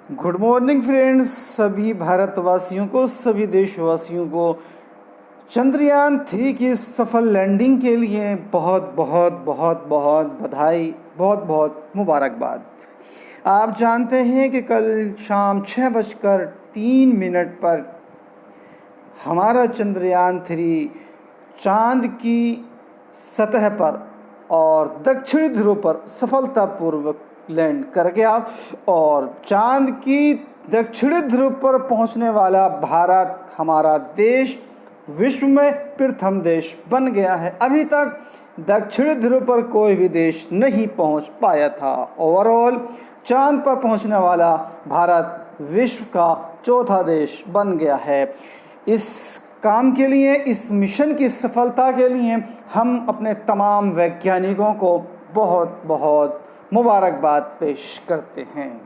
Good morning friends, सभी भारतवासियों को, सभी देशवासियों को चंद्रयान 3 की सफल लैंडिंग के लिए बहुत बहुत बहुत बहुत बधाई, बहुत बहुत मुबारकबाद। आप जानते हैं कि कल शाम 6:03 पर हमारा चंद्रयान 3 चांद की सतह पर और दक्षिणी ध्रुव पर सफलतापूर्वक लैंड कर गया और चांद की दक्षिणी ध्रुव पर पहुंचने वाला भारत, हमारा देश, विश्व में प्रथम देश बन गया है। अभी तक दक्षिणी ध्रुव पर कोई भी देश नहीं पहुंच पाया था। ओवरऑल चांद पर पहुंचने वाला भारत विश्व का चौथा देश बन गया है। इस काम के लिए, इस मिशन की सफलता के लिए हम अपने तमाम वैज्ञानिकों को बहुत बहुत मुबारकबाद पेश करते हैं।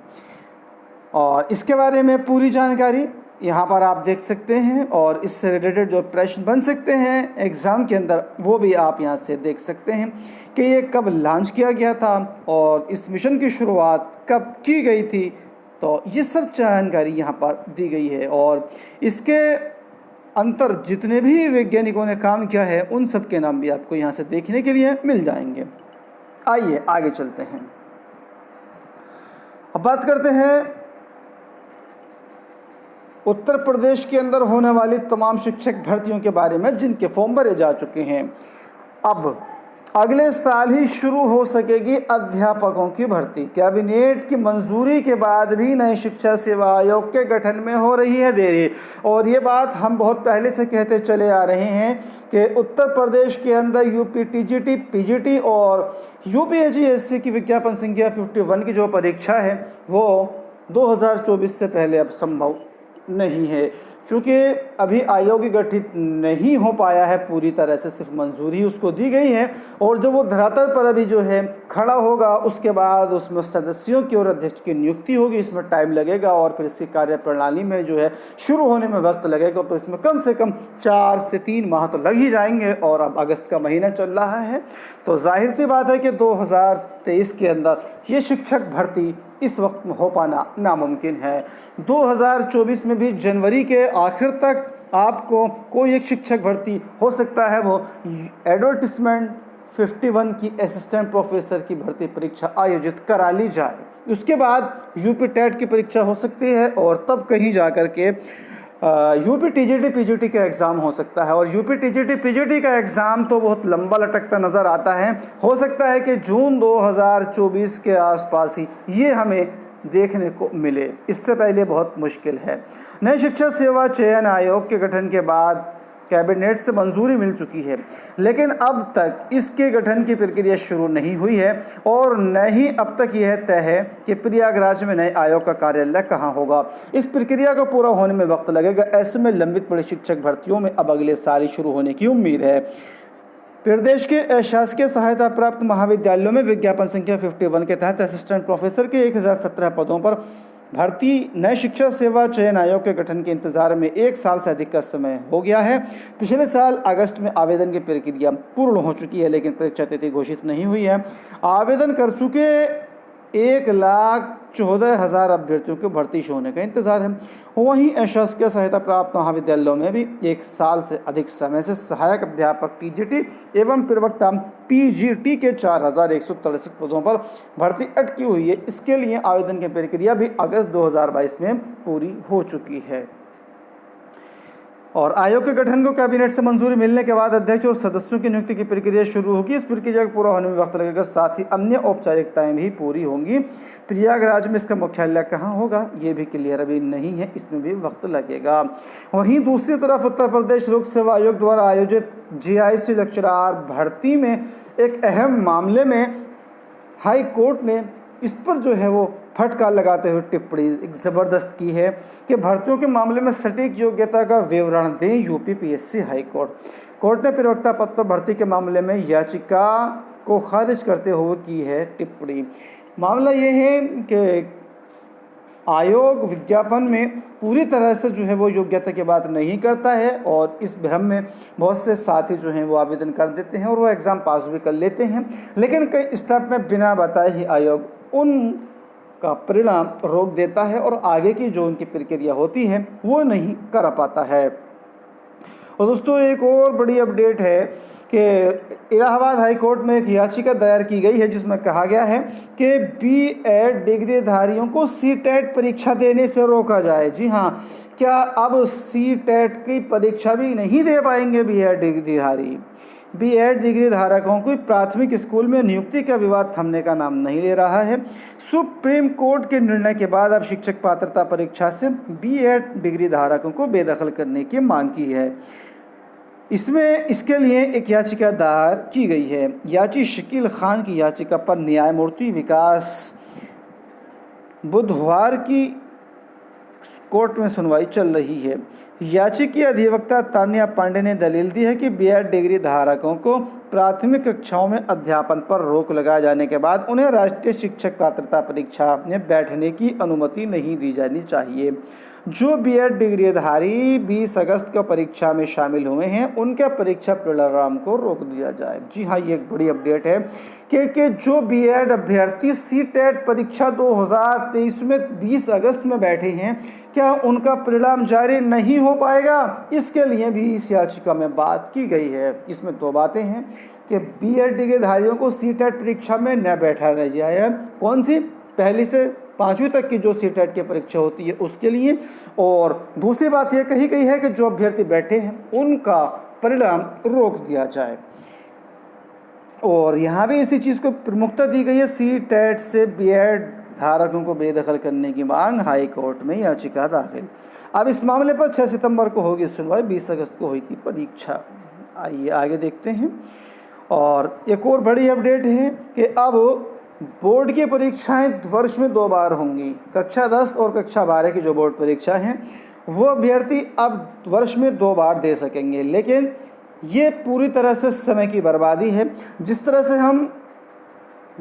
और इसके बारे में पूरी जानकारी यहाँ पर आप देख सकते हैं और इससे रिलेटेड जो प्रश्न बन सकते हैं एग्ज़ाम के अंदर, वो भी आप यहाँ से देख सकते हैं कि ये कब लॉन्च किया गया था और इस मिशन की शुरुआत कब की गई थी। तो ये सब जानकारी यहाँ पर दी गई है और इसके अंतर जितने भी वैज्ञानिकों ने काम किया है उन सब के नाम भी आपको यहाँ से देखने के लिए मिल जाएंगे। आइए आगे चलते हैं। अब बात करते हैं उत्तर प्रदेश के अंदर होने वाली तमाम शिक्षक भर्तियों के बारे में जिनके फॉर्म भरे जा चुके हैं। अब अगले साल ही शुरू हो सकेगी अध्यापकों की भर्ती। कैबिनेट की मंजूरी के बाद भी नई शिक्षा सेवा आयोग के गठन में हो रही है देरी। और ये बात हम बहुत पहले से कहते चले आ रहे हैं कि उत्तर प्रदेश के अंदर यूपी टीजीटी, पीजीटी और यूपीएससी की विज्ञापन संख्या 51 की जो परीक्षा है वो 2024 से पहले अब संभव नहीं है, चूँकि अभी आयोग गठित नहीं हो पाया है पूरी तरह से, सिर्फ मंजूरी उसको दी गई है। और जब वो धरातल पर अभी जो है खड़ा होगा उसके बाद उसमें सदस्यों की और अध्यक्ष की नियुक्ति होगी। इसमें टाइम लगेगा और फिर इसकी कार्यप्रणाली में जो है शुरू होने में वक्त लगेगा। तो इसमें कम से कम 4 से 3 माह तो लग ही जाएंगे और अब अगस्त का महीना चल रहा है। तो जाहिर सी बात है कि 2023 के अंदर ये शिक्षक भर्ती इस वक्त में हो पाना नामुमकिन है। 2024 में भी जनवरी के आखिर तक आपको कोई एक शिक्षक भर्ती हो सकता है, वो एडवर्टिजमेंट 51 की असिस्टेंट प्रोफेसर की भर्ती परीक्षा आयोजित करा ली जाए। उसके बाद यूपी टेट की परीक्षा हो सकती है और तब कहीं जा कर के यूपी टीजीटी पीजीटी का एग्ज़ाम हो सकता है। और यूपी टीजीटी पीजीटी का एग्ज़ाम तो बहुत लंबा लटकता नज़र आता है। हो सकता है कि जून 2024 के आसपास ही ये हमें देखने को मिले, इससे पहले बहुत मुश्किल है। नई शिक्षा सेवा चयन आयोग के गठन के बाद कैबिनेट से मंजूरी मिल चुकी है, लेकिन अब तक इसके गठन की प्रक्रिया शुरू नहीं हुई है और न ही अब तक यह तय है कि प्रयागराज में नए आयोग का कार्यालय कहां होगा। इस प्रक्रिया को पूरा होने में वक्त लगेगा। ऐसे में लंबित पड़ी शिक्षक भर्तियों में अब अगले साल ही शुरू होने की उम्मीद है। प्रदेश के अशासकीय सहायता प्राप्त महाविद्यालयों में विज्ञापन संख्या 51 के तहत असिस्टेंट प्रोफेसर के 1017 पदों पर भर्ती नए शिक्षा सेवा चयन आयोग के गठन के इंतजार में 1 साल से अधिक का समय हो गया है। पिछले साल अगस्त में आवेदन की प्रक्रिया पूर्ण हो चुकी है, लेकिन परीक्षा तिथि घोषित नहीं हुई है। आवेदन कर चुके 1,14,000 अभ्यर्थियों को भर्ती होने का इंतजार है। वहीं अशासकीय सहायता प्राप्त महाविद्यालयों में भी 1 साल से अधिक समय से सहायक अध्यापक टीजीटी एवं प्रवक्ता पीजीटी के 4,163 पदों पर भर्ती अटकी हुई है। इसके लिए आवेदन की प्रक्रिया भी अगस्त 2022 में पूरी हो चुकी है और आयोग के गठन को कैबिनेट से मंजूरी मिलने के बाद अध्यक्ष और सदस्यों की नियुक्ति की प्रक्रिया शुरू होगी। इस प्रक्रिया को पूरा होने में वक्त लगेगा, साथ ही अन्य औपचारिकताएं भी पूरी होंगी। प्रयागराज में इसका मुख्यालय कहां होगा ये भी क्लियर अभी नहीं है, इसमें भी वक्त लगेगा। वहीं दूसरी तरफ उत्तर प्रदेश लोक सेवा आयोग द्वारा आयोजित जीआईसी लेक्चरार भर्ती में एक अहम मामले में हाई कोर्ट ने इस पर जो है वो फटकार लगाते हुए टिप्पणी एक ज़बरदस्त की है कि भर्तियों के मामले में सटीक योग्यता का विवरण दें यूपीपीएससी हाई कोर्ट ने प्रवक्ता पद पर भर्ती के मामले में याचिका को खारिज करते हुए की है टिप्पणी। मामला ये है कि आयोग विज्ञापन में पूरी तरह से जो है वो योग्यता की बात नहीं करता है और इस भ्रम में बहुत से साथी जो हैं वो आवेदन कर देते हैं और वो एग्ज़ाम पास भी कर लेते हैं, लेकिन कई स्टेप में बिना बताए ही आयोग उन का परिणाम रोक देता है और आगे की जो उनकी प्रक्रिया होती है वो नहीं कर पाता है। और दोस्तों एक और बड़ी अपडेट है कि इलाहाबाद हाई कोर्ट में एक याचिका दायर की गई है जिसमें कहा गया है कि बीएड डिग्रीधारियों को सीटेट परीक्षा देने से रोका जाए। जी हाँ, क्या अब सीटेट की परीक्षा भी नहीं दे पाएंगे बीएड डिग्रीधारी? बीएड डिग्री धारकों की प्राथमिक स्कूल में नियुक्ति का विवाद थमने का नाम नहीं ले रहा है। सुप्रीम कोर्ट के निर्णय के बाद अब शिक्षक पात्रता परीक्षा से बीएड डिग्री धारकों को बेदखल करने की मांग की है। इसके लिए एक याचिका दायर की गई है। याची शकील खान की याचिका पर न्यायमूर्ति विकास बुधवार की कोर्ट में सुनवाई चल रही है। याचिका अधिवक्ता तान्या पांडे ने दलील दी है कि बीएड डिग्री धारकों को प्राथमिक कक्षाओं में अध्यापन पर रोक लगाए जाने के बाद उन्हें राष्ट्रीय शिक्षक पात्रता परीक्षा में बैठने की अनुमति नहीं दी जानी चाहिए। जो बीएड डिग्रीधारी 20 अगस्त को परीक्षा में शामिल हुए हैं उनके परीक्षा परिणाम को रोक दिया जाए। जी हाँ, ये एक बड़ी अपडेट है कि जो बीएड अभ्यर्थी सीटेट परीक्षा 2023 में 20 अगस्त में बैठे हैं, क्या उनका परिणाम जारी नहीं हो पाएगा? इसके लिए भी इस याचिका में बात की गई है। इसमें दो बातें हैं कि बीएड डिग्रीधारियों को सीटेट परीक्षा में न बैठा जाए। कौन सी? पहली से 5वीं तक की जो सीटेट की परीक्षा होती है उसके लिए। और दूसरी बात यह कही गई है कि जो अभ्यर्थी बैठे हैं उनका परिणाम रोक दिया जाए। और यहाँ भी इसी चीज़ को प्रमुखता दी गई है। सीटेट से बीएड धारकों को बेदखल करने की मांग, हाई कोर्ट में याचिका दाखिल। अब इस मामले पर 6 सितंबर को होगी सुनवाई, 20 अगस्त को हुई थी परीक्षा। आइए आगे देखते हैं। और एक और बड़ी अपडेट है कि अब बोर्ड की परीक्षाएं वर्ष में 2 बार होंगी। कक्षा 10 और कक्षा 12 की जो बोर्ड परीक्षा हैं वो अभ्यर्थी अब वर्ष में 2 बार दे सकेंगे। लेकिन ये पूरी तरह से समय की बर्बादी है। जिस तरह से हम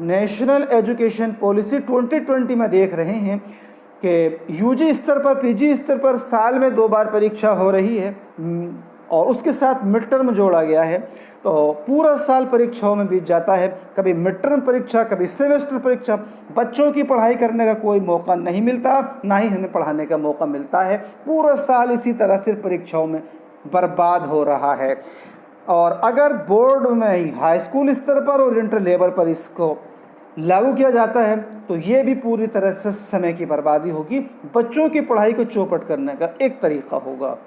नेशनल एजुकेशन पॉलिसी 2020 में देख रहे हैं कि यूजी स्तर पर, पीजी स्तर पर साल में 2 बार परीक्षा हो रही है और उसके साथ मिड टर्म जोड़ा गया है, तो पूरा साल परीक्षाओं में बीत जाता है। कभी मिड टर्म परीक्षा, कभी सेमेस्टर परीक्षा। बच्चों की पढ़ाई करने का कोई मौका नहीं मिलता, ना ही हमें पढ़ाने का मौका मिलता है। पूरा साल इसी तरह से परीक्षाओं में बर्बाद हो रहा है। और अगर बोर्ड में हाई स्कूल स्तर पर और इंटर लेवल पर इसको लागू किया जाता है तो ये भी पूरी तरह से समय की बर्बादी होगी। बच्चों की पढ़ाई को चौपट करने का एक तरीका होगा।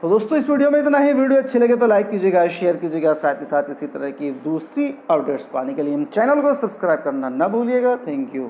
तो दोस्तों इस वीडियो में इतना ही। वीडियो अच्छी लगे तो लाइक कीजिएगा, शेयर कीजिएगा। साथ ही साथ इसी तरह की दूसरी अपडेट्स पाने के लिए चैनल को सब्सक्राइब करना ना भूलिएगा। Thank you.